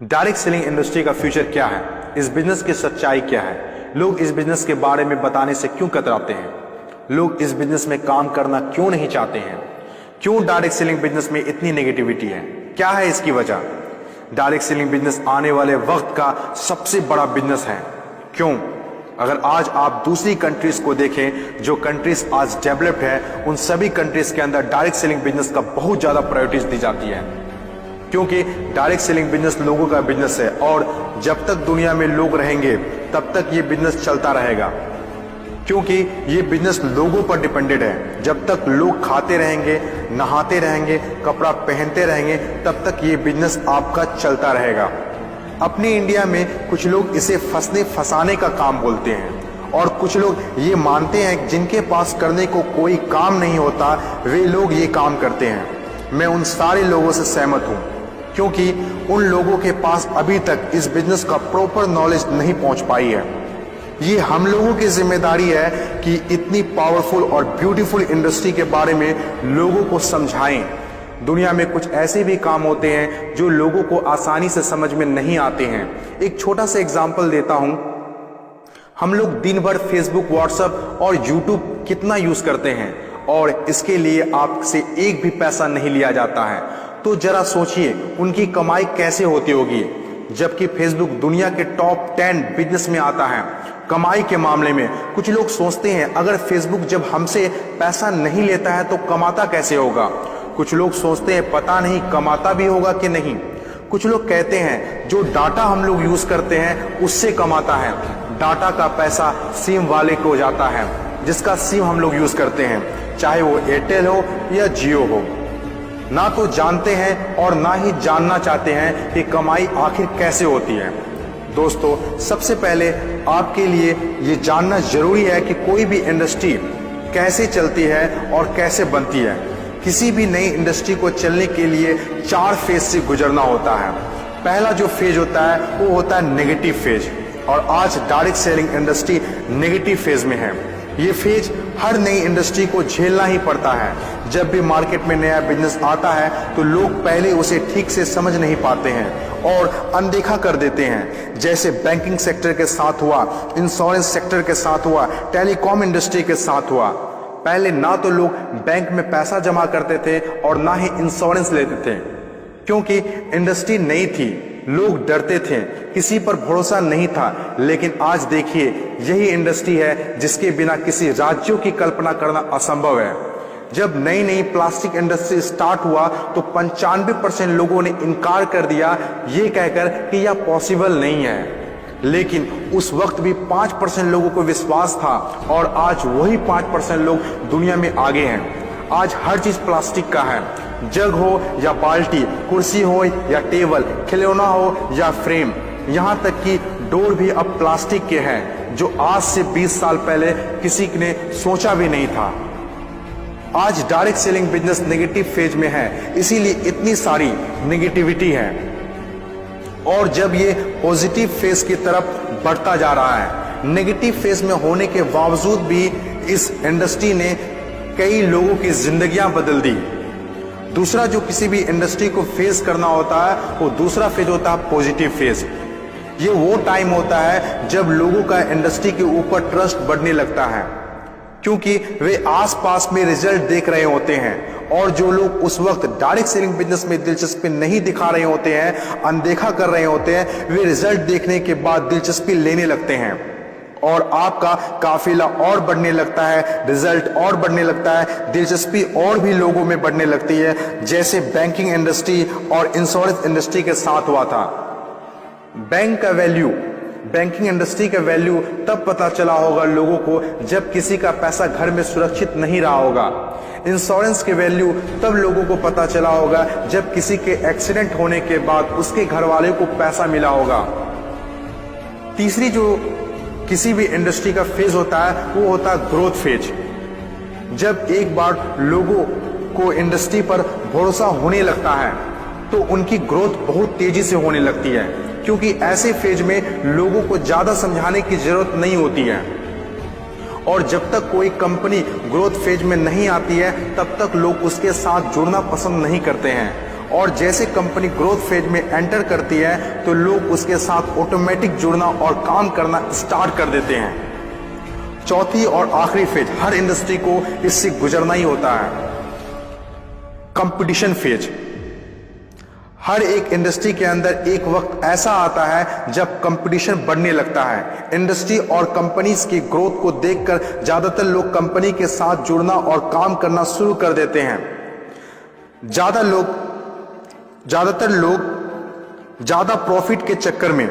Direct selling industry का future क्या है, इस बिजनेस की सच्चाई क्या है, लोग इस बिजनेस के बारे में बताने से क्यों कतराते हैं, लोग इस बिजनेस में काम करना क्यों नहीं चाहते हैं, क्यों डायरेक्ट सेलिंग बिजनेस में इतनी नेगेटिविटी है, क्या है इसकी वजह। डायरेक्ट सेलिंग बिजनेस आने वाले वक्त का सबसे बड़ा बिजनेस है। क्यों? अगर आज आप दूसरी कंट्रीज को देखें, जो कंट्रीज आज डेवलप्ड है, उन सभी कंट्रीज के अंदर डायरेक्ट सेलिंग बिजनेस का बहुत ज्यादा प्रायोरिटीज दी जाती है, क्योंकि डायरेक्ट सेलिंग बिजनेस लोगों का बिजनेस है और जब तक दुनिया में लोग रहेंगे तब तक ये बिजनेस चलता रहेगा, क्योंकि ये बिजनेस लोगों पर डिपेंडेड है। जब तक लोग खाते रहेंगे, नहाते रहेंगे, कपड़ा पहनते रहेंगे, तब तक ये बिजनेस आपका चलता रहेगा। अपने इंडिया में कुछ लोग इसे फंसने फंसाने का काम बोलते हैं और कुछ लोग ये मानते हैं जिनके पास करने को कोई काम नहीं होता वे लोग ये काम करते हैं। मैं उन सारे लोगों से सहमत हूं, क्योंकि उन लोगों के पास अभी तक इस बिजनेस का प्रॉपर नॉलेज नहीं पहुंच पाई है। ये हम लोगों की जिम्मेदारी है कि इतनी पावरफुल और ब्यूटीफुल इंडस्ट्री के बारे में लोगों को समझाएं। दुनिया में कुछ ऐसे भी काम होते हैं जो लोगों को आसानी से समझ में नहीं आते हैं। एक छोटा सा एग्जांपल देता हूं। हम लोग दिन भर फेसबुक, व्हाट्सएप और यूट्यूब कितना यूज करते हैं और इसके लिए आपसे एक भी पैसा नहीं लिया जाता है। तो जरा सोचिए उनकी कमाई कैसे होती होगी, जबकि फेसबुक दुनिया के टॉप 10 बिजनेस में आता है कमाई के मामले में। कुछ लोग सोचते हैं अगर फेसबुक जब हमसे पैसा नहीं लेता है तो कमाता कैसे होगा। कुछ लोग सोचते हैं पता नहीं कमाता भी होगा कि नहीं। कुछ लोग कहते हैं जो डाटा हम लोग यूज करते हैं उससे कमाता है। डाटा का पैसा सिम वाले को जाता है, जिसका सिम हम लोग यूज करते हैं, चाहे वो एयरटेल हो या जियो हो। ना तो जानते हैं और ना ही जानना चाहते हैं कि कमाई आखिर कैसे होती है। दोस्तों, सबसे पहले आपके लिए ये जानना जरूरी है कि कोई भी इंडस्ट्री कैसे चलती है और कैसे बनती है। किसी भी नई इंडस्ट्री को चलने के लिए 4 फेज से गुजरना होता है। पहला जो फेज होता है वो होता है नेगेटिव फेज, और आज direct selling industry negative phase में है। ये फेज हर नई इंडस्ट्री को झेलना ही पड़ता है। जब भी मार्केट में नया बिजनेस आता है तो लोग पहले उसे ठीक से समझ नहीं पाते हैं और अनदेखा कर देते हैं। जैसे बैंकिंग सेक्टर के साथ हुआ, इंश्योरेंस सेक्टर के साथ हुआ, टेलीकॉम इंडस्ट्री के साथ हुआ। पहले ना तो लोग बैंक में पैसा जमा करते थे और ना ही इंश्योरेंस लेते थे, क्योंकि इंडस्ट्री नई थी, लोग डरते थे, किसी पर भरोसा नहीं था। लेकिन आज देखिए, यही इंडस्ट्री है जिसके बिना किसी राज्यों की कल्पना करना असंभव है। जब नई नई प्लास्टिक इंडस्ट्री स्टार्ट हुआ तो 95% लोगों ने इनकार कर दिया, ये कहकर कि यह पॉसिबल नहीं है। लेकिन उस वक्त भी 5% लोगों को विश्वास था और आज वही 5% लोग दुनिया में आगे हैं। आज हर चीज प्लास्टिक का है, जग हो या बाल्टी, कुर्सी हो या टेबल, खिलौना हो या फ्रेम, यहाँ तक कि डोर भी अब प्लास्टिक के हैं, जो आज से 20 साल पहले किसी ने सोचा भी नहीं था। आज direct selling business negative phase में है, इसीलिए इतनी सारी नेगेटिविटी है। और जब ये पॉजिटिव फेज की तरफ बढ़ता जा रहा है, नेगेटिव फेज में होने के बावजूद भी इस इंडस्ट्री ने कई लोगों की जिंदगियां बदल दी। दूसरा जो किसी भी इंडस्ट्री को फेस करना होता है वो दूसरा फेज होता है पॉजिटिव फेज। ये वो टाइम होता है जब लोगों का इंडस्ट्री के ऊपर ट्रस्ट बढ़ने लगता है, क्योंकि वे आसपास में रिजल्ट देख रहे होते हैं। और जो लोग उस वक्त डायरेक्ट सेलिंग बिजनेस में दिलचस्पी नहीं दिखा रहे होते हैं, अनदेखा कर रहे होते हैं, वे रिजल्ट देखने के बाद दिलचस्पी लेने लगते हैं और आपका काफिला और बढ़ने लगता है, रिजल्ट और बढ़ने लगता है, दिलचस्पी और भी लोगों में बढ़ने लगती है। जैसे बैंकिंग इंडस्ट्री और इंश्योरेंस इंडस्ट्री के साथ हुआ था। बैंकिंग इंडस्ट्री का वैल्यू तब पता चला होगा लोगों को जब किसी का पैसा घर में सुरक्षित नहीं रहा होगा। इंश्योरेंस के वैल्यू तब लोगों को पता चला होगा जब किसी के एक्सीडेंट होने के बाद उसके घर वाले को पैसा मिला होगा। तीसरी जो किसी भी इंडस्ट्री का फेज होता है वो होता है ग्रोथ फेज। जब एक बार लोगों को इंडस्ट्री पर भरोसा होने लगता है तो उनकी ग्रोथ बहुत तेजी से होने लगती है, क्योंकि ऐसे फेज में लोगों को ज्यादा समझाने की जरूरत नहीं होती है। और जब तक कोई कंपनी ग्रोथ फेज में नहीं आती है तब तक लोग उसके साथ जुड़ना पसंद नहीं करते हैं और जैसे कंपनी ग्रोथ फेज में एंटर करती है तो लोग उसके साथ ऑटोमेटिक जुड़ना और काम करना स्टार्ट कर देते हैं। चौथी और आखिरी फेज, हर इंडस्ट्री को इससे गुजरना ही होता है, कंपटीशन फेज। हर एक इंडस्ट्री के अंदर एक वक्त ऐसा आता है जब कंपटीशन बढ़ने लगता है। इंडस्ट्री और कंपनीज की ग्रोथ को देखकर ज्यादातर लोग कंपनी के साथ जुड़ना और काम करना शुरू कर देते हैं। ज्यादातर लोग ज्यादा प्रॉफिट के चक्कर में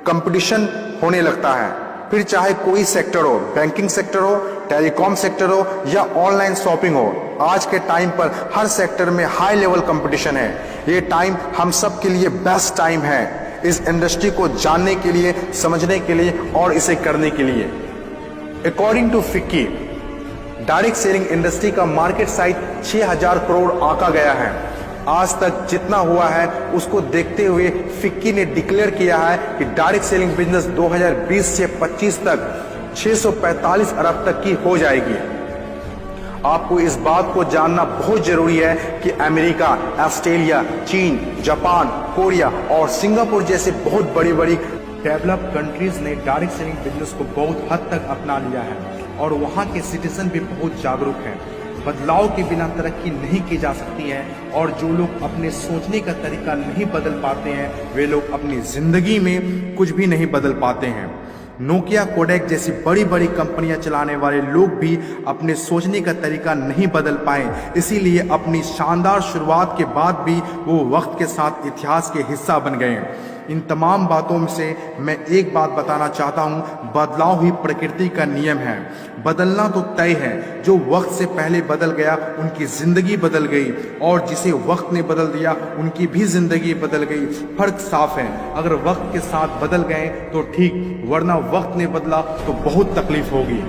कंपटीशन होने लगता है, फिर चाहे कोई सेक्टर हो, बैंकिंग सेक्टर हो, टेलीकॉम सेक्टर हो या ऑनलाइन शॉपिंग हो। आज के टाइम पर हर सेक्टर में हाई लेवल कंपटीशन है। ये टाइम हम सब के लिए बेस्ट टाइम है इस इंडस्ट्री को जानने के लिए, समझने के लिए और इसे करने के लिए। According to FICCI, direct selling industry का मार्केट साइज 6000 करोड़ आंका गया है। आज तक जितना हुआ है उसको देखते हुए फिक्की ने डिक्लेयर किया है कि डायरेक्ट सेलिंग बिजनेस 2020 से 25 तक 645 अरब तक की हो जाएगी। आपको इस बात को जानना बहुत जरूरी है कि अमेरिका, ऑस्ट्रेलिया, चीन, जापान, कोरिया और सिंगापुर जैसे बहुत बड़ी बड़ी डेवलप्ड कंट्रीज ने डायरेक्ट सेलिंग बिजनेस को बहुत हद तक अपना लिया है और वहां के सिटीजन भी बहुत जागरूक हैं। बदलाव के बिना तरक्की नहीं की जा सकती है और जो लोग अपने सोचने का तरीका नहीं बदल पाते हैं वे लोग अपनी जिंदगी में कुछ भी नहीं बदल पाते हैं। नोकिया, कोडेक जैसी बड़ी बड़ी कंपनियां चलाने वाले लोग भी अपने सोचने का तरीका नहीं बदल पाए, इसीलिए अपनी शानदार शुरुआत के बाद भी वो वक्त के साथ इतिहास के हिस्सा बन गए। इन तमाम बातों में से मैं एक बात बताना चाहता हूं, बदलाव ही प्रकृति का नियम है। बदलना तो तय है, जो वक्त से पहले बदल गया उनकी जिंदगी बदल गई और जिसे वक्त ने बदल दिया उनकी भी जिंदगी बदल गई। फर्क साफ है, अगर वक्त के साथ बदल गए तो ठीक, वरना वक्त ने बदला तो बहुत तकलीफ होगी।